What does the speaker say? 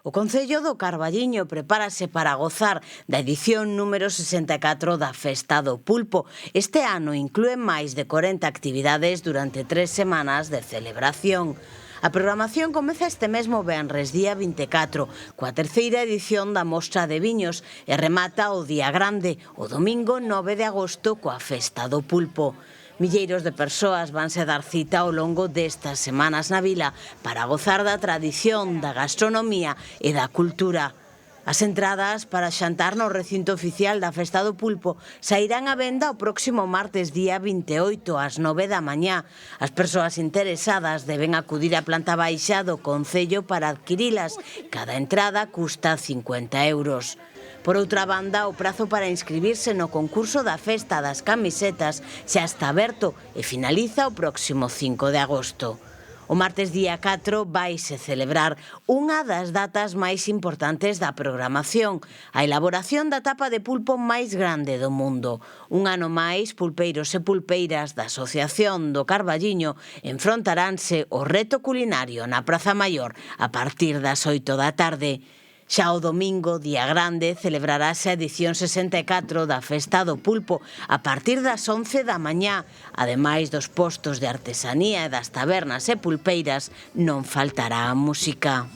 O Concello do Carballiño prepárase para gozar da edición número 64 da Festa do Pulpo. Este ano inclúe máis de 40 actividades durante 3 semanas de celebración. A programación comeza este mesmo venres, día 24, coa terceira edición da Mostra de Viños e remata o día grande, o domingo 9 de agosto, coa Festa do Pulpo. Milleiros de persoas vanse dar cita ao longo destas semanas na vila para gozar da tradición, da gastronomía e da cultura. As entradas para xantar no recinto oficial da Festa do Pulpo sairán á venda o próximo martes día 28 ás 9 da mañá. As persoas interesadas deben acudir á planta baixa do Concello para adquirilas. Cada entrada custa 50 euros. Por outra banda, o prazo para inscribirse no concurso da Festa das Camisetas xa está aberto e finaliza o próximo 5 de agosto. O martes día 4 vaise celebrar unha das datas máis importantes da programación, a elaboración da tapa de pulpo máis grande do mundo. Un ano máis, pulpeiros e pulpeiras da Asociación do Carballiño enfrontaranse ao reto culinario na Praza Maior a partir das 8 da tarde. Xa o domingo, día grande, celebrarase a edición 64 da Festa do Pulpo a partir das 11 da mañá. Ademais dos postos de artesanía e das tabernas e pulpeiras, non faltará a música.